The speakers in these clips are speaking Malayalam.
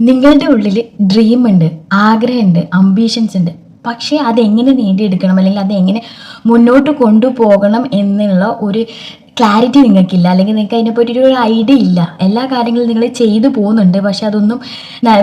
നിങ്ങളുടെ ഉള്ളിൽ ഡ്രീം ഉണ്ട്, ആഗ്രഹമുണ്ട്, അംബീഷൻസ് ഉണ്ട്. പക്ഷേ അതെങ്ങനെ നേടിയെടുക്കണം അല്ലെങ്കിൽ അതെങ്ങനെ മുന്നോട്ട് കൊണ്ടുപോകണം എന്നുള്ള ഒരു ക്ലാരിറ്റി നിങ്ങൾക്കില്ല, അല്ലെങ്കിൽ നിങ്ങൾക്ക് അതിനെപ്പറ്റി ഒരു ഐഡിയ ഇല്ല. എല്ലാ കാര്യങ്ങളും നിങ്ങൾ ചെയ്തു പോകുന്നുണ്ട്, പക്ഷെ അതൊന്നും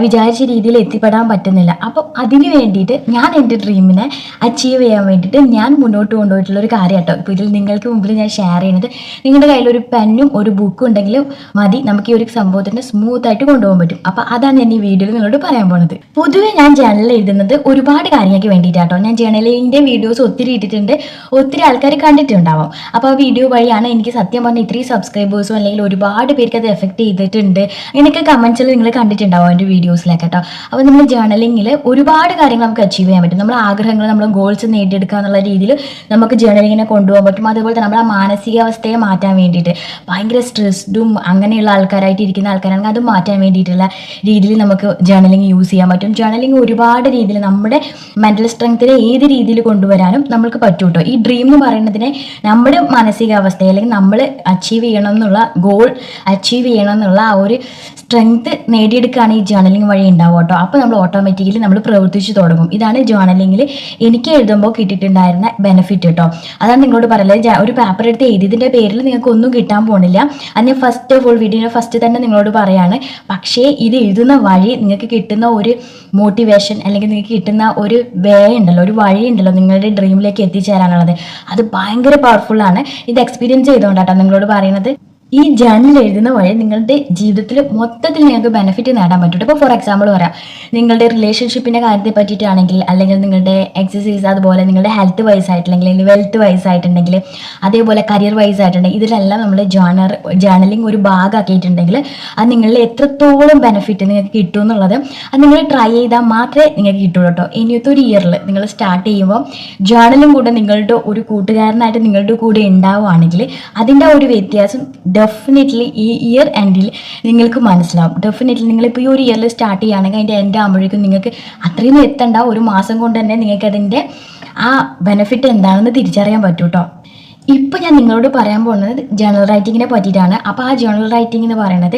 വിചാരിച്ച രീതിയിൽ എത്തിപ്പെടാൻ പറ്റുന്നില്ല. അപ്പം അതിന് വേണ്ടിയിട്ട് ഞാൻ എൻ്റെ ഡ്രീമിനെ അച്ചീവ് ചെയ്യാൻ വേണ്ടിയിട്ട് ഞാൻ മുന്നോട്ട് കൊണ്ടുപോയിട്ടുള്ള ഒരു കാര്യം കേട്ടോ ഇപ്പോൾ ഇതിൽ നിങ്ങൾക്ക് മുമ്പിൽ ഞാൻ ഷെയർ ചെയ്യുന്നത്. നിങ്ങളുടെ കയ്യിൽ ഒരു പെന്നും ഒരു ബുക്കും ഉണ്ടെങ്കിലും മതി, നമുക്ക് ഈ ഒരു സംഭവത്തിനെ സ്മൂത്ത് ആയിട്ട് കൊണ്ടുപോകാൻ പറ്റും. അപ്പം അതാണ് ഞാൻ ഈ വീഡിയോയിൽ നിങ്ങളോട് പറയാൻ പോകുന്നത്. പൊതുവെ ഞാൻ ജേണലിൽ എഴുതുന്നത് ഒരുപാട് കാര്യങ്ങൾക്ക് വേണ്ടിയിട്ടാട്ടോ. ഞാൻ ജേണലിൻ്റെ വീഡിയോസ് ഒത്തിരി ഇട്ടിട്ടുണ്ട്, ഒത്തിരി ആൾക്കാർ കണ്ടിട്ടുണ്ടാവും. അപ്പോൾ ആ വീഡിയോ വഴിയാണ് എനിക്ക് സത്യം പറഞ്ഞാൽ ഇത്രയും സബ്സ്ക്രൈബേഴ്സും അല്ലെങ്കിൽ ഒരുപാട് പേർക്ക് അത് എഫക്ട് ചെയ്തിട്ടുണ്ട്. അങ്ങനെയൊക്കെ കമൻസിൽ നിങ്ങൾ കണ്ടിട്ടുണ്ടാവും എൻ്റെ വീഡിയോസിലൊക്കെ കേട്ടോ. അപ്പോൾ നമ്മൾ ജേണലിങ്ങിൽ ഒരുപാട് കാര്യങ്ങൾ നമുക്ക് അച്ചീവ് ചെയ്യാൻ പറ്റും. നമ്മൾ ആഗ്രഹങ്ങൾ, നമ്മൾ ഗോൾസ് നേടിയെടുക്കുക എന്നുള്ള രീതിയിൽ നമുക്ക് ജേണലിങ്ങിനെ കൊണ്ടുപോകാൻ പറ്റും. അതുപോലെ തന്നെ നമ്മുടെ മാനസികാവസ്ഥയെ മാറ്റാൻ വേണ്ടിയിട്ട്, ഭയങ്കര സ്ട്രെസ്ഡും അങ്ങനെയുള്ള ആൾക്കാരായിട്ട് ഇരിക്കുന്ന ആൾക്കാരാണെങ്കിൽ അത് മാറ്റാൻ വേണ്ടിയിട്ടുള്ള രീതിയിൽ നമുക്ക് ജേണലിങ് യൂസ് ചെയ്യാൻ പറ്റും. ജേണലിങ് ഒരുപാട് രീതിയിൽ നമ്മുടെ മെൻ്റൽ സ്ട്രെങ്ത്തിനെ ഏത് രീതിയിൽ കൊണ്ടുവരാനും നമുക്ക് പറ്റും കേട്ടോ. ഈ ഡ്രീം എന്ന് പറയുന്നതിനെ നമ്മുടെ മാനസികാവസ്ഥ അല്ലെങ്കിൽ നമ്മൾ അച്ചീവ് ചെയ്യണം എന്നുള്ള ഗോൾ അച്ചീവ് ചെയ്യണം എന്നുള്ള ആ ഒരു സ്ട്രെങ്ത് നേടിയെടുക്കുകയാണ് ഈ ജേണലിംഗ് വഴി ഉണ്ടാവും കേട്ടോ. അപ്പോൾ നമ്മൾ ഓട്ടോമാറ്റിക്കലി നമ്മൾ പ്രവർത്തിച്ചു തുടങ്ങും. ഇതാണ് ജേണലിങ്ങിൽ എനിക്ക് എഴുതുമ്പോൾ കിട്ടിയിട്ടുണ്ടായിരുന്ന ബെനിഫിറ്റ് കേട്ടോ. അതാണ് നിങ്ങളോട് പറയുന്നത്. ഒരു പേപ്പർ എടുത്ത് എഴുതിയതിൻ്റെ പേരിൽ നിങ്ങൾക്ക് ഒന്നും കിട്ടാൻ പോകുന്നില്ല. അത് ഞാൻ ഫസ്റ്റ് ഓഫ് ഓൾ വീഡിയോയുടെ ഫസ്റ്റ് തന്നെ നിങ്ങളോട് പറയാണ്. പക്ഷേ ഇത് എഴുതുന്ന വഴി നിങ്ങൾക്ക് കിട്ടുന്ന ഒരു മോട്ടിവേഷൻ അല്ലെങ്കിൽ നിങ്ങൾക്ക് കിട്ടുന്ന ഒരു വേ ഉണ്ടല്ലോ, ഒരു വഴി ഉണ്ടല്ലോ നിങ്ങളുടെ ഡ്രീമിലേക്ക് എത്തിച്ചേരാനുള്ളത്, അത് ഭയങ്കര പവർഫുള്ളാണ്. ഇത് എക്സ്പീരിയൻസ് ചെയ്തുകൊണ്ടാട്ടോ നിങ്ങളോട് പറയുന്നത്. ഈ ജേണലിൽ എഴുതുന്ന വഴി നിങ്ങളുടെ ജീവിതത്തിൽ മൊത്തത്തിൽ നിങ്ങൾക്ക് ബെനിഫിറ്റ് നേടാൻ പറ്റും. ഇപ്പോൾ ഫോർ എക്സാമ്പിൾ പറയാം, നിങ്ങളുടെ റിലേഷൻഷിപ്പിൻ്റെ കാര്യത്തെ പറ്റിയിട്ടാണെങ്കിൽ, അല്ലെങ്കിൽ നിങ്ങളുടെ എക്സസൈസ്, അതുപോലെ നിങ്ങളുടെ ഹെൽത്ത് വൈസ് ആയിട്ടില്ലെങ്കിൽ അല്ലെങ്കിൽ വെൽത്ത് വൈസ് ആയിട്ടുണ്ടെങ്കിൽ, അതേപോലെ കരിയർ വൈസ് ആയിട്ടുണ്ടെങ്കിൽ, ഇതിലെല്ലാം നമ്മൾ ജേണലിംഗ് ഒരു ഭാഗമാക്കിയിട്ടുണ്ടെങ്കിൽ അത് നിങ്ങളിൽ എത്രത്തോളം ബെനിഫിറ്റ് നിങ്ങൾക്ക് കിട്ടും എന്നുള്ളത് അത് നിങ്ങൾ ട്രൈ ചെയ്താൽ മാത്രമേ നിങ്ങൾക്ക് കിട്ടുള്ളൂ കേട്ടോ. ഇനിയത്തെ ഒരു ഇയറിൽ നിങ്ങൾ സ്റ്റാർട്ട് ചെയ്യുമ്പോൾ ജേണലും കൂടെ നിങ്ങളുടെ ഒരു കൂട്ടുകാരനായിട്ട് നിങ്ങളുടെ കൂടെ ഉണ്ടാവുകയാണെങ്കിൽ അതിൻ്റെ ഒരു വ്യത്യാസം ഡെഫിനറ്റ്ലി ഈ ഇയർ എൻഡിൽ നിങ്ങൾക്ക് മനസ്സിലാവും. ഡെഫിനറ്റ്ലി നിങ്ങളിപ്പോൾ ഈ ഒരു ഇയറിൽ സ്റ്റാർട്ട് ചെയ്യുകയാണെങ്കിൽ അതിൻ്റെ എൻഡ് ആകുമ്പോഴേക്കും നിങ്ങൾക്ക് അത്രയും എത്തണ്ട, ഒരു മാസം കൊണ്ട് തന്നെ നിങ്ങൾക്ക് അതിൻ്റെ ആ ബെനിഫിറ്റ് എന്താണെന്ന് തിരിച്ചറിയാൻ പറ്റും കേട്ടോ. ഇപ്പം ഞാൻ നിങ്ങളോട് പറയാൻ പോകുന്നത് ജേണൽ റൈറ്റിങ്ങിനെ പറ്റിയിട്ടാണ്. അപ്പോൾ ആ ജേണൽ റൈറ്റിംഗ് എന്ന് പറയുന്നത്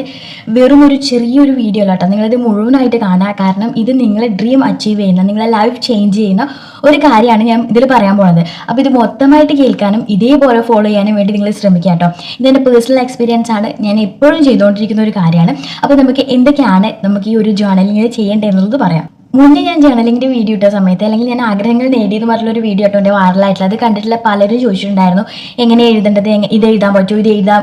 വെറും ഒരു ചെറിയൊരു വീഡിയോ അല്ല കേട്ടോ. നിങ്ങളിത് മുഴുവനായിട്ട് കാണുക. കാരണം ഇത് നിങ്ങളെ ഡ്രീം അച്ചീവ് ചെയ്യുന്ന, നിങ്ങളെ ലൈഫ് ചേഞ്ച് ചെയ്യുന്ന ഒരു കാര്യമാണ് ഞാൻ ഇതിൽ പറയാൻ പോകുന്നത്. അപ്പോൾ ഇത് മൊത്തമായിട്ട് കേൾക്കാനും ഇതേപോലെ ഫോളോ ചെയ്യാനും വേണ്ടി നിങ്ങൾ ശ്രമിക്കുക കേട്ടോ. ഇതെൻ്റെ പേഴ്സണൽ എക്സ്പീരിയൻസ് ആണ്, ഞാൻ എപ്പോഴും ചെയ്തുകൊണ്ടിരിക്കുന്ന ഒരു കാര്യമാണ്. അപ്പോൾ നമുക്ക് എന്തൊക്കെയാണ് നമുക്ക് ഈ ഒരു ജേണലിങ്ങിൽ ചെയ്യേണ്ടതെന്നുള്ളത് പറയാം. മുന്നേ ഞാൻ ജേണലിങ്ങിൻ്റെ വീഡിയോ ഇട്ട സമയത്ത്, അല്ലെങ്കിൽ ഞാൻ ആഗ്രഹങ്ങൾ നേടിയെന്ന് പറഞ്ഞൊരു വീഡിയോ ഇട്ടോ എൻ്റെ വൈറലായിട്ടുള്ള, അത് കണ്ടിട്ടുള്ള പലരും ചോദിച്ചിട്ടുണ്ടായിരുന്നു എങ്ങനെ എഴുതേണ്ടത്, ഇത് എഴുതാൻ പറ്റുമോ, ഇത് എഴുതാൻ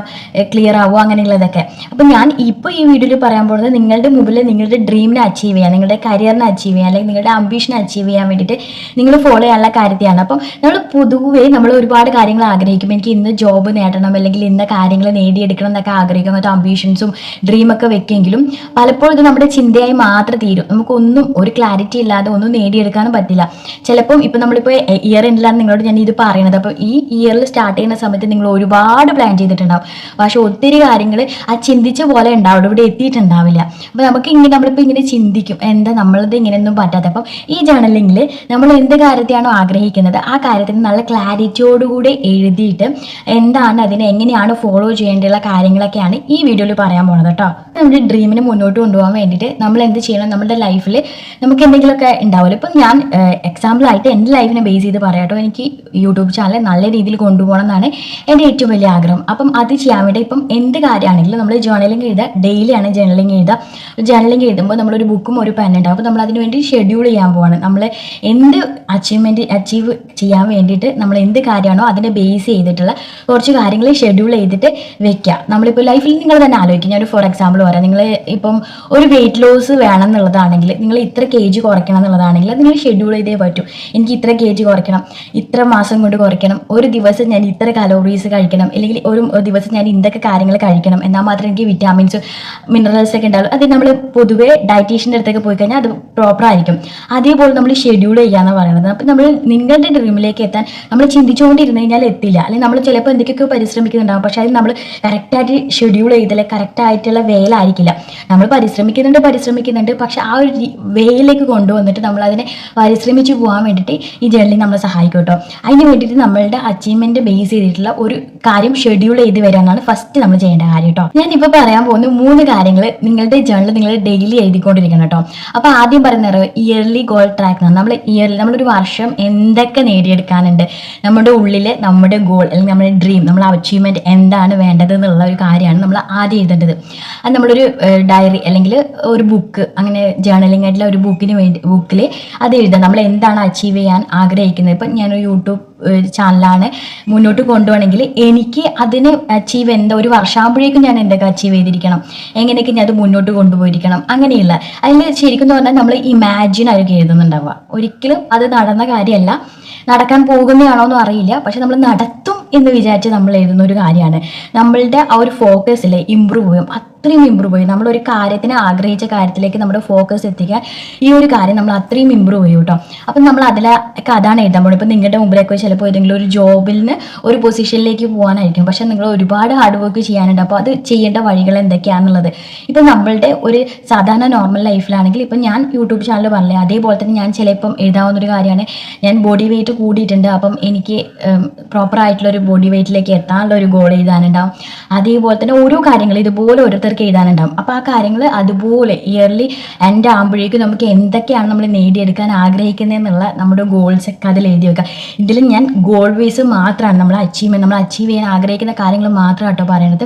ക്ലിയർ ആവുമോ, അങ്ങനെയുള്ളതൊക്കെ. അപ്പം ഞാൻ ഇപ്പോൾ ഈ വീഡിയോയിൽ പറയാൻ പോകുന്നത് നിങ്ങളുടെ മുമ്പിൽ നിങ്ങളുടെ ഡ്രീമിനെ അച്ചീവ് ചെയ്യാൻ, നിങ്ങളുടെ കരിയറിനെ അച്ചീവ് ചെയ്യാൻ, അല്ലെങ്കിൽ നിങ്ങളുടെ അംബീഷനെ അച്ചീവ് ചെയ്യാൻ വേണ്ടിയിട്ട് നിങ്ങൾ ഫോളോ ചെയ്യാനുള്ള കാര്യത്തെയാണ്. അപ്പം നമ്മൾ പൊതുവേ നമ്മൾ ഒരുപാട് കാര്യങ്ങൾ ആഗ്രഹിക്കും. എനിക്ക് ഇന്ന് ജോബ് നേടണം, അല്ലെങ്കിൽ ഇന്ന കാര്യങ്ങൾ നേടിയെടുക്കണം എന്നൊക്കെ ആഗ്രഹിക്കും. മറ്റു അംബീഷൻസും ഡ്രീമൊക്കെ വെക്കെങ്കിലും പലപ്പോഴും ഇത് നമ്മുടെ ചിന്തയായി മാത്രം തീരും. നമുക്കൊന്നും ഒരു ക്ലാരിറ്റി ഇല്ലാതെ ഒന്നും നേടിയെടുക്കാനും പറ്റില്ല. ചിലപ്പം ഇപ്പം നമ്മളിപ്പോൾ ഇയർ എൻഡിലാണ് നിങ്ങളോട് ഞാൻ ഇത് പറയുന്നത്. അപ്പോൾ ഈ ഇയറിൽ സ്റ്റാർട്ട് ചെയ്യുന്ന സമയത്ത് നിങ്ങൾ ഒരുപാട് പ്ലാൻ ചെയ്തിട്ടുണ്ടാവും, പക്ഷെ ഒത്തിരി കാര്യങ്ങൾ ആ ചിന്തിച്ച പോലെ ഉണ്ടാവും, ഇവിടെ എത്തിയിട്ടുണ്ടാവില്ല. അപ്പോൾ നമുക്ക് ഇങ്ങനെ നമ്മളിപ്പോൾ ഇങ്ങനെ ചിന്തിക്കും, എന്താ നമ്മളത് ഇങ്ങനെയൊന്നും പറ്റാത്ത. അപ്പം ഈ ജേണലിങ്ങിൽ നമ്മൾ എന്ത് കാര്യത്തെയാണോ ആഗ്രഹിക്കുന്നത് ആ കാര്യത്തിന് നല്ല ക്ലാരിറ്റിയോടുകൂടി എഴുതിയിട്ട് എന്താണ് അതിനെ എങ്ങനെയാണ് ഫോളോ ചെയ്യേണ്ടിയുള്ള കാര്യങ്ങളൊക്കെയാണ് ഈ വീഡിയോയിൽ പറയാൻ പോകുന്നത് കേട്ടോ. നമ്മുടെ ഡ്രീമിനെ മുന്നോട്ട് കൊണ്ടുപോകാൻ വേണ്ടിയിട്ട് നമ്മൾ എന്ത് ചെയ്യണം, നമ്മുടെ ലൈഫിൽ നമുക്ക് എന്തെങ്കിലുമൊക്കെ ഉണ്ടാവുമല്ലോ. ഇപ്പം ഞാൻ എക്സാമ്പിളായിട്ട് എൻ്റെ ലൈഫിനെ ബേസ് ചെയ്ത് പറയാം കേട്ടോ. എനിക്ക് യൂട്യൂബ് ചാനൽ നല്ല രീതിയിൽ കൊണ്ടുപോകണം എന്നാണ് എൻ്റെ ഏറ്റവും വലിയ ആഗ്രഹം. അപ്പം അത് ചെയ്യാൻ വേണ്ടി ഇപ്പം എന്ത് കാര്യമാണെങ്കിലും നമ്മൾ ജേണലിംഗ് എഴുതുക, ഡെയിലിയാണ് ജേണലിംഗ് എഴുതുക. ജേണലിംഗ് എഴുതുമ്പോൾ നമ്മളൊരു ബുക്കും ഒരു പെൻ ഉണ്ടാവും. അപ്പോൾ നമ്മൾ അതിന് വേണ്ടി ഷെഡ്യൂൾ ചെയ്യാൻ പോവാണ്. നമ്മൾ എന്ത് അച്ചീവ് ചെയ്യാൻ വേണ്ടിയിട്ട് നമ്മൾ എന്ത് കാര്യമാണോ അതിനെ ബേസ് ചെയ്തിട്ടുള്ള കുറച്ച് കാര്യങ്ങൾ ഷെഡ്യൂൾ ചെയ്തിട്ട് വെക്കുക. നമ്മളിപ്പോൾ ലൈഫിൽ നിങ്ങൾ തന്നെ ആലോചിക്കും. ഞാനൊരു ഫോർ എക്സാമ്പിൾ പറയാം. നിങ്ങൾ ഇപ്പം ഒരു വെയിറ്റ് ലോസ് വേണം എന്നുള്ളതാണെങ്കിൽ, നിങ്ങൾ ഇത്ര kg കുറയ്ക്കണം എന്നുള്ളതാണെങ്കിൽ അത് നിങ്ങൾ ഷെഡ്യൂൾ ചെയ്തേ പറ്റൂ. എനിക്ക് ഇത്ര kg കുറയ്ക്കണം, ഇത്ര മാസം കൊണ്ട് കുറയ്ക്കണം, ഒരു ദിവസം ഞാൻ ഇത്ര കലോറീസ് കഴിക്കണം, അല്ലെങ്കിൽ ഒരു ദിവസം ഞാൻ എന്തൊക്കെ കാര്യങ്ങൾ കഴിക്കണം, എന്നാൽ മാത്രമേ എനിക്ക് വിറ്റാമിൻസ് മിനറൽസ് ഒക്കെ ഉണ്ടാവും. അത് നമ്മൾ പൊതുവേ ഡയറ്റീഷ്യൻ്റെ അടുത്തൊക്കെ പോയി കഴിഞ്ഞാൽ അത് പ്രോപ്പർ ആയിരിക്കും. അതേപോലെ നമ്മൾ ഷെഡ്യൂൾ ചെയ്യാന്ന് പറയുന്നത്. അപ്പം നമ്മൾ നിങ്ങളുടെ ഡ്രീമിലേക്ക് എത്താൻ നമ്മൾ ചിന്തിച്ചുകൊണ്ടിരുന്നു കഴിഞ്ഞാൽ എത്തില്ല. അല്ലെങ്കിൽ നമ്മൾ ചിലപ്പോൾ എന്തൊക്കെയൊക്കെ പരിശ്രമിക്കുന്നുണ്ടാകും, പക്ഷേ അത് നമ്മൾ കറക്റ്റായിട്ട് ഷെഡ്യൂൾ ചെയ്തില്ല, കറക്റ്റായിട്ടുള്ള വേലായിരിക്കില്ല. നമ്മൾ പരിശ്രമിക്കുന്നുണ്ട്, പക്ഷെ ആ ഒരു വേയിൽ റൊട്ടീനിലേക്ക് കൊണ്ടുവന്നിട്ട് നമ്മളതിനെ പരിശ്രമിച്ച് പോകാൻ വേണ്ടിയിട്ട് ഈ ജേർണലിംഗ് നമ്മളെ സഹായിക്കും കേട്ടോ. അതിന് വേണ്ടിയിട്ട് നമ്മളുടെ അച്ചീവ്മെൻറ്റ് ബേസ് ചെയ്തിട്ടുള്ള ഒരു കാര്യം ഷെഡ്യൂൾ ചെയ്ത് വരാനാണ് ഫസ്റ്റ് നമ്മൾ ചെയ്യേണ്ട കാര്യം കേട്ടോ. ഞാനിപ്പോൾ പറയാൻ പോകുന്ന 3 കാര്യങ്ങൾ നിങ്ങളുടെ ജേർണൽ നിങ്ങൾ ഡെയിലി എഴുതിക്കൊണ്ടിരിക്കണം കേട്ടോ. അപ്പോൾ ആദ്യം പറയുന്നത് ഇയർലി ഗോൾ ട്രാക്ക് ആണ്. നമ്മളൊരു വർഷം എന്തൊക്കെ നേടിയെടുക്കാനുണ്ട്, നമ്മുടെ ഉള്ളിൽ നമ്മുടെ ഗോൾ അല്ലെങ്കിൽ നമ്മുടെ ഡ്രീം, നമ്മുടെ അച്ചീവ്മെൻറ്റ് എന്താണ് വേണ്ടത് എന്നുള്ള ഒരു കാര്യമാണ് നമ്മൾ ആദ്യം എഴുതേണ്ടത്. അത് നമ്മളൊരു ഡയറി അല്ലെങ്കിൽ ഒരു ബുക്ക്, അങ്ങനെ ജേർണലിംഗ് ആയിട്ടുള്ള ഒരു ബുക്കിൽ അത് എഴുതാം. നമ്മൾ എന്താണ് അച്ചീവ് ചെയ്യാൻ ആഗ്രഹിക്കുന്നത്. ഇപ്പം ഞാനൊരു യൂട്യൂബ് ചാനലാണ് മുന്നോട്ട് കൊണ്ടുപോകണമെങ്കിൽ എനിക്ക് അതിന് അച്ചീവ് ഒരു വർഷമാകുമ്പോഴേക്കും ഞാൻ എന്തൊക്കെ അച്ചീവ് ചെയ്തിരിക്കണം, എങ്ങനെയൊക്കെ ഞാൻ അത് മുന്നോട്ട് കൊണ്ടുപോയിരിക്കണം, അങ്ങനെയുള്ള അതിൽ ശരിക്കും പറഞ്ഞാൽ നമ്മൾ ഇമാജിൻ ആയിരിക്കും എഴുതുന്നുണ്ടാവുക. ഒരിക്കലും അത് നടന്ന കാര്യമല്ല, നടക്കാൻ പോകുന്നതാണോ എന്നും അറിയില്ല, പക്ഷെ നമ്മൾ നടത്തും എന്ന് വിചാരിച്ച് നമ്മൾ എഴുതുന്ന ഒരു കാര്യമാണ്. നമ്മളുടെ ആ ഒരു ഫോക്കസിൽ ഇമ്പ്രൂവ് ചെയ്യും, അത്രയും ഇമ്പ്രൂവ് ചെയ്യും. നമ്മളൊരു കാര്യത്തിന് ആഗ്രഹിച്ച കാര്യത്തിലേക്ക് നമ്മുടെ ഫോക്കസ് എത്തിക്കാൻ ഈ ഒരു കാര്യം നമ്മൾ അത്രയും ഇമ്പ്രൂവ് ചെയ്യും കേട്ടോ. അപ്പം നമ്മൾ അതിലൊക്കെ അതാണ് എഴുതാൻ പോകുന്നത്. ഇപ്പം നിങ്ങളുടെ മുമ്പിലേക്ക് ചിലപ്പോൾ ഏതെങ്കിലും ഒരു ജോബിൽ നിന്ന് ഒരു പൊസിഷനിലേക്ക് പോകാനായിരിക്കും, പക്ഷെ നിങ്ങൾ ഒരുപാട് ഹാർഡ് വർക്ക് ചെയ്യാനുണ്ട്. അപ്പോൾ അത് ചെയ്യേണ്ട വഴികൾ എന്തൊക്കെയാണെന്നുള്ളത് ഇപ്പം നമ്മളുടെ ഒരു സാധാരണ നോർമൽ ലൈഫിലാണെങ്കിൽ ഇപ്പം ഞാൻ യൂട്യൂബ് ചാനൽ പറഞ്ഞില്ലേ, അതേപോലെ തന്നെ ഞാൻ ചിലപ്പം എഴുതാവുന്നൊരു കാര്യമാണ്, ഞാൻ ബോഡി വെയിറ്റ് കൂടിയിട്ടുണ്ട്, അപ്പം എനിക്ക് പ്രോപ്പറായിട്ടുള്ളൊരു ബോഡി വെയിറ്റിലേക്ക് എത്താനുള്ള ഒരു ഗോൾ എഴുതാനുണ്ടാവും. അതേപോലെ തന്നെ ഓരോ കാര്യങ്ങൾ ഇതുപോലെ ഓരോരുത്തർക്ക് എഴുതാനുണ്ടാവും. അപ്പോൾ ആ കാര്യങ്ങൾ അതുപോലെ ഇയർലി എൻഡ് ആകുമ്പോഴേക്കും നമുക്ക് എന്തൊക്കെയാണ് നമ്മൾ നേടിയെടുക്കാൻ ആഗ്രഹിക്കുന്നതെന്നുള്ള നമ്മുടെ ഗോൾസൊക്കെ അതിൽ എഴുതി വെക്കുക. ഇതിൽ ഞാൻ ഗോൾ ബേസ് മാത്രമാണ് നമ്മൾ അച്ചീവ് ചെയ്യാൻ ആഗ്രഹിക്കുന്ന കാര്യങ്ങൾ മാത്രം കേട്ടോ പറയുന്നത്.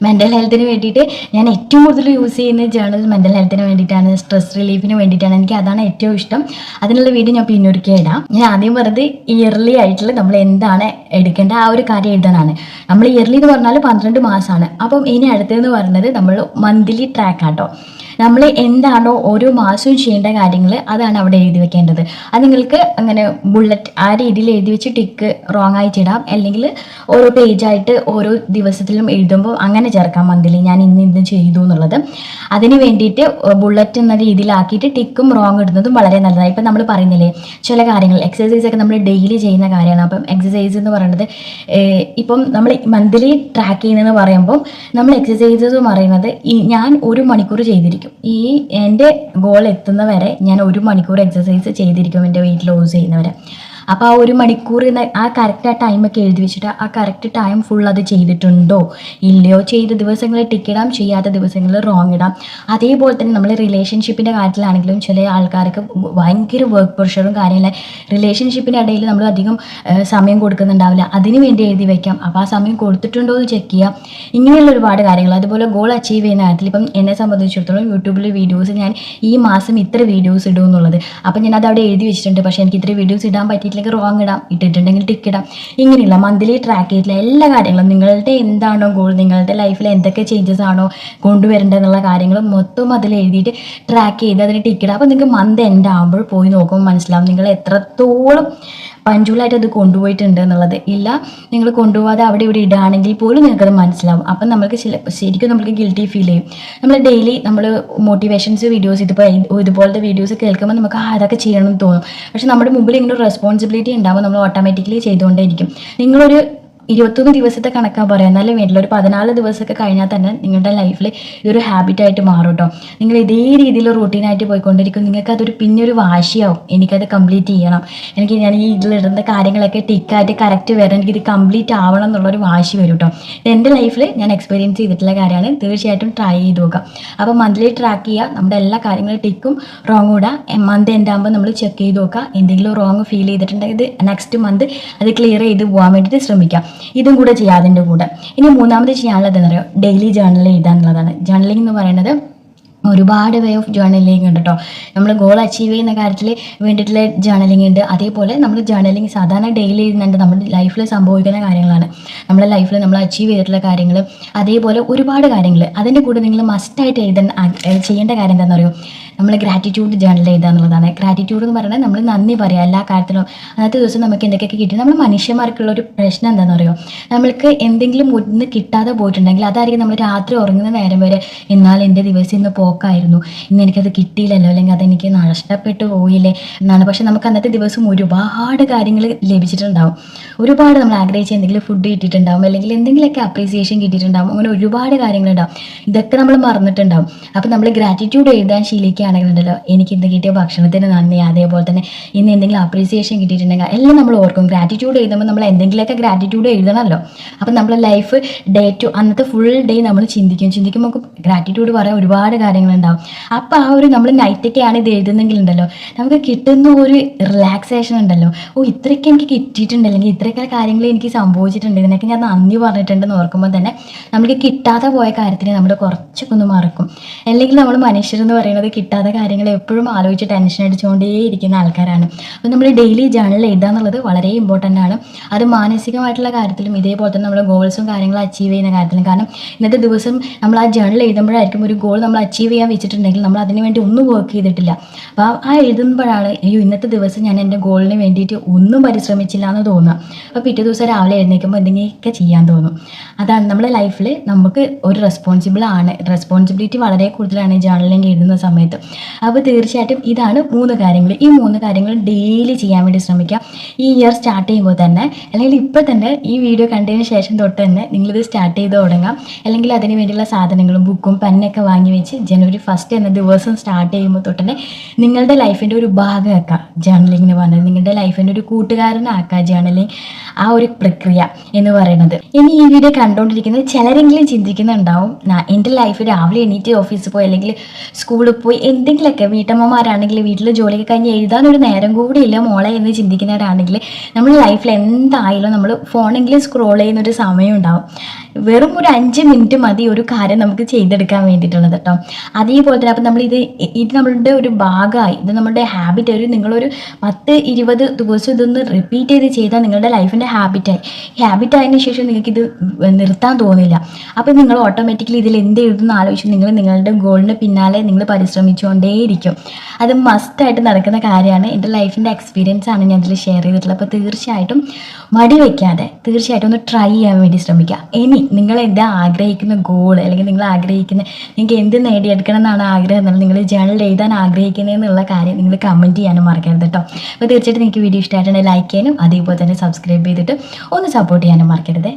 മെൻ്റൽ ഹെൽത്തിന് വേണ്ടിയിട്ട് ഞാൻ ഏറ്റവും കൂടുതൽ യൂസ് ചെയ്യുന്ന ജേർണൽ മെൻ്റൽ ഹെൽത്തിന് വേണ്ടിയിട്ടാണ്, സ്ട്രെസ് റിലീഫിന് വേണ്ടിയിട്ടാണ്. എനിക്ക് അതാണ് ഏറ്റവും ഇഷ്ടം. അതിനുള്ള വീഡിയോ ഞാൻ പിന്നൊരിക്കൽ ഇടാം. ഞാൻ ആദ്യം പറഞ്ഞത് ഇയർലി ആയിട്ടുള്ള നമ്മൾ എന്താണ് എടുക്കേണ്ട ആ ഒരു കാര്യം എഴുതാനാണ്. നമ്മൾ ഇയർലി എന്ന് പറഞ്ഞാൽ 12 മാസമാണ്. അപ്പം ഇനി അടുത്തതെന്ന് പറയുന്നത് നമ്മൾ മന്ത്ലി ട്രാക്ക് ആട്ടോ. നമ്മൾ എന്താണോ ഓരോ മാസവും ചെയ്യേണ്ട കാര്യങ്ങൾ അതാണ് അവിടെ എഴുതി വെക്കേണ്ടത്. അത് നിങ്ങൾക്ക് അങ്ങനെ ബുള്ളറ്റ് ആ രീതിയിൽ എഴുതി വെച്ച് ടിക്ക് റോങ് ആയിട്ട് ഇടാം, അല്ലെങ്കിൽ ഓരോ പേജായിട്ട് ഓരോ ദിവസത്തിലും എഴുതുമ്പോൾ അങ്ങനെ ചേർക്കാം മന്ത്ലി ഞാൻ ഇന്ന് ചെയ്തു എന്നുള്ളത്. അതിന് വേണ്ടിയിട്ട് ബുള്ളറ്റ് എന്ന രീതിയിലാക്കിയിട്ട് ടിക്കും റോങ് ഇടുന്നതും വളരെ നല്ലതാണ്. ഇപ്പം നമ്മൾ പറയുന്നില്ലേ ചില കാര്യങ്ങൾ എക്സസൈസൊക്കെ നമ്മൾ ഡെയിലി ചെയ്യുന്ന കാര്യമാണ്. അപ്പം എക്സസൈസ് എന്ന് പറയുന്നത് ഇപ്പം നമ്മൾ മന്ത്ലി ട്രാക്ക് ചെയ്യുന്നതെന്ന് പറയുമ്പോൾ നമ്മൾ എക്സസൈസ് എന്ന് പറയുന്നത് ഞാൻ 1 മണിക്കൂർ ചെയ്തിരിക്കും. ഈ എൻ്റെ ഗോൾ എത്തുന്നവരെ ഞാൻ 1 മണിക്കൂർ എക്സസൈസ് ചെയ്തിരിക്കും, എൻ്റെ വെയിറ്റ് ലോസ് ചെയ്യുന്നവരെ. അപ്പോൾ ആ 1 മണിക്കൂർ ആ കറക്റ്റ് ആ ടൈമൊക്കെ എഴുതി വെച്ചിട്ട് ആ കറക്റ്റ് ടൈം ഫുൾ അത് ചെയ്തിട്ടുണ്ടോ ഇല്ലയോ, ചെയ്ത ദിവസങ്ങളിൽ ടിക്കിടാം, ചെയ്യാത്ത ദിവസങ്ങളിൽ റോങ് ഇടാം. അതേപോലെ തന്നെ നമ്മൾ റിലേഷൻഷിപ്പിൻ്റെ കാര്യത്തിലാണെങ്കിലും ചില ആൾക്കാർക്ക് ഭയങ്കര വർക്ക് പ്രഷറും കാര്യമില്ല, റിലേഷൻഷിപ്പിനിടയിൽ നമ്മൾ അധികം സമയം കൊടുക്കുന്നുണ്ടാവില്ല, അതിന് വേണ്ടി എഴുതി വയ്ക്കാം. അപ്പോൾ ആ സമയം കൊടുത്തിട്ടുണ്ടോ എന്ന് ചെക്ക് ചെയ്യാം. ഇങ്ങനെയുള്ള ഒരുപാട് കാര്യങ്ങൾ. അതുപോലെ ഗോൾ അച്ചീവ് ചെയ്യുന്ന കാര്യത്തിൽ ഇപ്പം എന്നെ സംബന്ധിച്ചിടത്തോളം യൂട്യൂബിൽ വീഡിയോസ് ഞാൻ ഈ മാസം ഇത്ര വീഡിയോസ് ഇടും എന്നുള്ളത്, അപ്പം ഞാനത് അവിടെ എഴുതി വെച്ചിട്ടുണ്ട്. പക്ഷേ എനിക്ക് ഇത്ര വീഡിയോസ് ഇടാൻ പറ്റിയിട്ടില്ലെങ്കിൽ റോങ് ഇടാം, ഇട്ടിട്ടുണ്ടെങ്കിൽ ടിക്ക് ഇടാം. ഇങ്ങനെയുള്ള മന്ത്ലി ട്രാക്ക് ചെയ്തിട്ടുള്ള എല്ലാ കാര്യങ്ങളും നിങ്ങളുടെ എന്താണോ ഗോൾ, നിങ്ങളുടെ ലൈഫിൽ എന്തൊക്കെ ചേഞ്ചസ് ആണോ കൊണ്ടുവരേണ്ടതെന്നുള്ള കാര്യങ്ങളും മൊത്തം അതിൽ എഴുതിയിട്ട് ട്രാക്ക് ചെയ്ത് അതിന് ടിക്ക് ഇടാം. അപ്പോൾ നിങ്ങൾക്ക് മന്ത് എൻഡ് ആകുമ്പോൾ പോയി നോക്കുമ്പോൾ മനസ്സിലാവും നിങ്ങൾ എത്രത്തോളം പഞ്ച്വലായിട്ട് അത് കൊണ്ടുപോയിട്ടുണ്ട് എന്നുള്ളത്. ഇല്ല നിങ്ങൾ കൊണ്ടുപോകാതെ അവിടെ ഇവിടെ ഇടുകയാണെങ്കിൽ പോലും നിങ്ങൾക്കത് മനസ്സിലാവും. അപ്പം നമുക്ക് ശരിക്കും നമുക്ക് ഗിൽറ്റി ഫീൽ ചെയ്യും. നമ്മൾ ഡെയിലി നമ്മൾ മോട്ടിവേഷൻസ് വീഡിയോസ് ഇതുപോലത്തെ വീഡിയോസ് കേൾക്കുമ്പോൾ നമുക്ക് അതൊക്കെ ചെയ്യണമെന്ന് തോന്നും. പക്ഷെ നമ്മുടെ മുമ്പിൽ ഇങ്ങനെ ഒരു റെസ്പോൺസിബിലിറ്റി ഉണ്ടാകുമ്പോൾ നമ്മൾ ഓട്ടോമാറ്റിക്കലി ചെയ്തുകൊണ്ടേയിരിക്കും. നിങ്ങളൊരു 21 ദിവസത്തെ കണക്കാണ് പറയാം, എന്നാലും വേണ്ടില്ല ഒരു 14 ദിവസമൊക്കെ കഴിഞ്ഞാൽ തന്നെ നിങ്ങളുടെ ലൈഫിൽ ഇതൊരു ഹാബിറ്റായിട്ട് മാറും കേട്ടോ. നിങ്ങൾ ഇതേ രീതിയിൽ റൂട്ടീനായിട്ട് പോയിക്കൊണ്ടിരിക്കും. നിങ്ങൾക്ക് അതൊരു പിന്നൊരു വാശിയാവും, എനിക്കത് കംപ്ലീറ്റ് ചെയ്യണം, ഞാൻ ഈ ഇതിലിടുന്ന കാര്യങ്ങളൊക്കെ ടിക്കായിട്ട് കറക്റ്റ് വരാൻ എനിക്കിത് കംപ്ലീറ്റ് ആവണം എന്നുള്ളൊരു വാശി വരും കേട്ടോ. ഇത് എൻ്റെ ലൈഫിൽ ഞാൻ എക്സ്പീരിയൻസ് ചെയ്തിട്ടുള്ള കാര്യമാണ്. തീർച്ചയായിട്ടും ട്രൈ ചെയ്ത് നോക്കാം. അപ്പോൾ മന്ത്ലി ട്രാക്ക് ചെയ്യുക, നമ്മുടെ എല്ലാ കാര്യങ്ങളും ടിക്കും റോങ് ഇടുക. മന്ത് എൻഡ് ആകുമ്പോൾ നമ്മൾ ചെക്ക് ചെയ്ത് നോക്കുക. എന്തെങ്കിലും റോങ് ഫീൽ ചെയ്തിട്ടുണ്ടെങ്കിൽ ഇത് നെക്സ്റ്റ് മന്ത് അത് ക്ലിയർ ചെയ്ത് പോകാൻ വേണ്ടിയിട്ട് ശ്രമിക്കാം. ഇതും കൂടെ ചെയ്യാം അതിൻ്റെ കൂടെ. ഇനി മൂന്നാമത് ചെയ്യാനുള്ളത് എന്താ പറയുക, ഡെയിലി ജേർണൽ എഴുതാന്നുള്ളതാണ്. ജേർണലിംഗ് എന്ന് പറയുന്നത് ഒരുപാട് വേ ഓഫ് ജേർണലിംഗ് ഉണ്ട് കേട്ടോ. നമ്മൾ ഗോൾ അച്ചീവ് ചെയ്യുന്ന കാര്യത്തിൽ വേണ്ടിയിട്ടുള്ള ജേർണലിംഗ് ഉണ്ട്. അതേപോലെ നമ്മൾ ജേർണലിംഗ് സാധാരണ ഡെയിലി എഴുതുന്നുണ്ട്, നമ്മുടെ ലൈഫിൽ സംഭവിക്കുന്ന കാര്യങ്ങളാണ്, നമ്മുടെ ലൈഫിൽ നമ്മൾ അച്ചീവ് ചെയ്തിട്ടുള്ള കാര്യങ്ങൾ, അതേപോലെ ഒരുപാട് കാര്യങ്ങൾ. അതിൻ്റെ കൂടെ നിങ്ങൾ മസ്റ്റായിട്ട് ചെയ്യേണ്ട കാര്യം എന്താണെന്ന് അറിയോ, നമ്മൾ ഗ്രാറ്റിറ്റ്യൂഡ് ജേർണൽ എഴുതുക എന്നുള്ളതാണ്. ഗ്രാറ്റിറ്റ്യൂഡ് എന്ന് പറയുന്നത് നമ്മൾ നന്ദി പറയുക എല്ലാ കാര്യത്തിലും. അന്നത്തെ ദിവസം നമുക്ക് എന്തൊക്കെയൊക്കെ കിട്ടി. നമ്മൾ മനുഷ്യന്മാർക്കുള്ള ഒരു പ്രശ്നം എന്താണെന്ന് അറിയോ, നമ്മൾക്ക് എന്തെങ്കിലും ഒന്ന് കിട്ടാതെ പോയിട്ടുണ്ടെങ്കിൽ അതായിരിക്കും നമ്മൾ രാത്രി ഉറങ്ങുന്ന നേരം വരെ എന്നാൽ എൻ്റെ ദിവസം ഇന്ന് പോക്കായിരുന്നു, ഇന്ന് എനിക്കത് കിട്ടിയില്ലല്ലോ, അല്ലെങ്കിൽ അതെനിക്ക് നഷ്ടപ്പെട്ടു പോയില്ലേ എന്നാണ്. പക്ഷെ നമുക്ക് അന്നത്തെ ദിവസം ഒരുപാട് കാര്യങ്ങൾ ലഭിച്ചിട്ടുണ്ടാവും, ഒരുപാട് നമ്മൾ ആഗ്രഹിച്ച എന്തെങ്കിലും ഫുഡ് കിട്ടിയിട്ടുണ്ടാവും, അല്ലെങ്കിൽ എന്തെങ്കിലുമൊക്കെ അപ്രീസിയേഷൻ കിട്ടിയിട്ടുണ്ടാവും, അങ്ങനെ ഒരുപാട് കാര്യങ്ങളുണ്ടാവും. ഇതൊക്കെ നമ്മൾ മറന്നിട്ടുണ്ടാവും. അപ്പോൾ നമ്മൾ ഗ്രാറ്റിറ്റ്യൂഡ് എഴുതാൻ ശീലിക്കുകയാണെങ്കിൽ ആണെങ്കിലുണ്ടല്ലോ എനിക്ക് ഇന്ന് കിട്ടിയ ഭക്ഷണത്തിന് നന്ദി, അതേപോലെ തന്നെ ഇന്ന് എന്തെങ്കിലും അപ്രീസിയേഷൻ കിട്ടിയിട്ടുണ്ടെങ്കിൽ എല്ലാം നമ്മൾ ഓർക്കും. ഗ്രാറ്റിറ്റ്യൂഡ് എഴുതുമ്പോൾ നമ്മൾ എന്തെങ്കിലുമൊക്കെ ഗ്രാറ്റിറ്റ്യൂഡ് എഴുതണമല്ലോ. അപ്പം നമ്മൾ ലൈഫ് ഡേ ടു അന്നത്തെ ഫുൾ ഡേ നമ്മൾ ചിന്തിക്കുമ്പോൾ നമുക്ക് ഗ്രാറ്റിറ്റ്യൂഡ് പറയാൻ ഒരുപാട് കാര്യങ്ങളുണ്ടാവും. അപ്പോൾ ആ ഒരു നമ്മൾ നൈറ്റൊക്കെയാണ് ഇത് എഴുതുന്നെങ്കിലുണ്ടല്ലോ നമുക്ക് കിട്ടുന്ന ഒരു റിലാക്സേഷൻ ഉണ്ടല്ലോ. ഇത്രയൊക്കെ എനിക്ക് കിട്ടിയിട്ടുണ്ട്, അല്ലെങ്കിൽ ഇത്രയൊക്കെ കാര്യങ്ങൾ എനിക്ക് സംഭവിച്ചിട്ടുണ്ട്, ഇതിനൊക്കെ ഞാൻ നന്ദി പറഞ്ഞിട്ടുണ്ടെന്ന് ഓർക്കുമ്പോൾ തന്നെ നമുക്ക് കിട്ടാതെ പോയ കാര്യത്തിന് നമ്മൾ കുറച്ചൊക്കെ ഒന്ന് മറക്കും. അല്ലെങ്കിൽ നമ്മൾ മനുഷ്യരെന്ന് പറയുന്നത് കിട്ടാത്ത കാര്യങ്ങൾ എപ്പോഴും ആലോചിച്ച് ടെൻഷൻ അടിച്ചുകൊണ്ടേയിരിക്കുന്ന ആൾക്കാരാണ്. അപ്പോൾ നമ്മൾ ഡെയിലി ജേർണൽ എഴുതുക എന്നുള്ളത് വളരെ ഇമ്പോർട്ടൻ്റ് ആണ്. അത് മാനസികമായിട്ടുള്ള കാര്യത്തിലും ഇതേപോലെ തന്നെ നമ്മൾ ഗോൾസും കാര്യങ്ങളും അച്ചീവ് ചെയ്യുന്ന കാര്യത്തിലും. കാരണം ഇന്നത്തെ ദിവസം നമ്മൾ ആ ജേർണൽ എഴുതുമ്പോഴായിരിക്കും ഒരു ഗോൾ നമ്മൾ അച്ചീവ് ചെയ്യാൻ വെച്ചിട്ടുണ്ടെങ്കിൽ നമ്മൾ അതിന് വേണ്ടി ഒന്നും വർക്ക് ചെയ്തിട്ടില്ല. അപ്പോൾ ആ എഴുതുമ്പോഴാണ് ഇന്നത്തെ ദിവസം ഞാൻ എൻ്റെ ഗോളിന് വേണ്ടിയിട്ട് ഒന്നും പരിശ്രമിച്ചില്ല എന്ന് തോന്നുക. അപ്പോൾ പിറ്റേ ദിവസം രാവിലെ എഴുന്നേൽക്കുമ്പോൾ എന്തെങ്കിലുമൊക്കെ ചെയ്യാൻ തോന്നും. അതാണ് നമ്മുടെ ലൈഫിൽ നമുക്ക് ഒരു റെസ്പോൺസിബിലിറ്റി വളരെ കൂടുതലാണ് ജേർണലിംഗ് എഴുതുന്ന സമയത്ത്. അപ്പോൾ തീർച്ചയായിട്ടും ഇതാണ് 3 കാര്യങ്ങൾ. ഈ 3 കാര്യങ്ങൾ ഡെയിലി ചെയ്യാൻ വേണ്ടി ശ്രമിക്കുക. ഈ ഇയർ സ്റ്റാർട്ട് ചെയ്യുമ്പോൾ തന്നെ, അല്ലെങ്കിൽ ഇപ്പോൾ തന്നെ ഈ വീഡിയോ കണ്ടതിന് ശേഷം തൊട്ട് തന്നെ നിങ്ങളിത് സ്റ്റാർട്ട് ചെയ്ത് തുടങ്ങാം. അല്ലെങ്കിൽ അതിന് വേണ്ടിയുള്ള സാധനങ്ങളും ബുക്കും പെന്നൊക്കെ വാങ്ങി വെച്ച് ജനുവരി 1 എന്ന ദിവസം സ്റ്റാർട്ട് ചെയ്യുമ്പോൾ തൊട്ട് തന്നെ നിങ്ങളുടെ ലൈഫിൻ്റെ ഒരു ഭാഗമാക്കുക ജേർണലിംഗ് പറഞ്ഞത്. നിങ്ങളുടെ ലൈഫിൻ്റെ ഒരു കൂട്ടുകാരനാക്കുക ജേർണലിംഗ്, ആ ഒരു പ്രക്രിയ എന്ന് പറയുന്നത്. ഇനി ഈ വീഡിയോ കണ്ടുകൊണ്ടിരിക്കുന്നത് ചിലരെങ്കിലും ചിന്തിക്കുന്നുണ്ടാവും, എൻ്റെ ലൈഫ് രാവിലെ എണീറ്റ് ഓഫീസിൽ പോയി അല്ലെങ്കിൽ സ്കൂളിൽ പോയി എന്തെങ്കിലുമൊക്കെ, വീട്ടമ്മമാരാണെങ്കിൽ വീട്ടിൽ ജോലിയൊക്കെ കഴിഞ്ഞ് എഴുതാനൊരു നേരം കൂടിയില്ല മോളെ എന്ന് ചിന്തിക്കുന്നവരാണെങ്കിൽ നമ്മുടെ ലൈഫിൽ എന്തായാലും നമ്മൾ ഫോണെങ്കിലും സ്ക്രോൾ ചെയ്യുന്നൊരു സമയം ഉണ്ടാവും. വെറും ഒരു 5 മിനിറ്റ് മതി ഒരു കാര്യം നമുക്ക് ചെയ്തെടുക്കാൻ വേണ്ടിയിട്ടുള്ളത് കേട്ടോ. അതേപോലെ തന്നെ അപ്പം ഇത് നമ്മളുടെ ഒരു ഭാഗമായി, ഇത് നമ്മുടെ ഹാബിറ്റ്. നിങ്ങളൊരു 10-20 ദിവസം ഇതൊന്ന് റിപ്പീറ്റ് ചെയ്താൽ നിങ്ങളുടെ ലൈഫിൻ്റെ ഹാബിറ്റായതിനു ശേഷം നിങ്ങൾക്കിത് നിർത്താൻ തോന്നില്ല. അപ്പോൾ നിങ്ങൾ ഓട്ടോമാറ്റിക്കലി ഇതിൽ എന്ത് എഴുതുന്ന ആലോചിച്ച് നിങ്ങളുടെ ഗോളിന് പിന്നാലെ നിങ്ങൾ പരിശ്രമിച്ചുകൊണ്ടേയിരിക്കും. അത് മസ്റ്റായിട്ട് നടക്കുന്ന കാര്യമാണ്. എൻ്റെ ലൈഫിൻ്റെ എക്സ്പീരിയൻസ് ആണ് ഞാൻ ഇതിൽ ഷെയർ ചെയ്തിട്ടുള്ളത്. അപ്പോൾ തീർച്ചയായിട്ടും മടി വയ്ക്കാതെ തീർച്ചയായിട്ടും ഒന്ന് ട്രൈ ചെയ്യാൻ വേണ്ടി ശ്രമിക്കുക. ഇനി നിങ്ങൾ എന്താ ആഗ്രഹിക്കുന്ന ഗോൾ, അല്ലെങ്കിൽ നിങ്ങൾക്ക് എന്ത് നേടിയെടുക്കണം എന്നാണ് ആഗ്രഹം എന്നുള്ളത്, നിങ്ങൾ ജേർണൽ എഴുതാൻ ആഗ്രഹിക്കുന്നതെന്നുള്ള കാര്യം നിങ്ങൾ കമൻറ്റ് ചെയ്യാനും മറക്കരുത് കേട്ടോ. അപ്പോൾ തീർച്ചയായിട്ടും നിങ്ങൾക്ക് വീഡിയോ ഇഷ്ടമായിട്ടുണ്ടെങ്കിൽ ലൈക്ക് ചെയ്യാനും അതേപോലെ തന്നെ സബ്സ്ക്രൈബ് ചെയ്തിട്ട് ഒന്ന് സപ്പോർട്ട് ചെയ്യാനും മറക്കരുത്.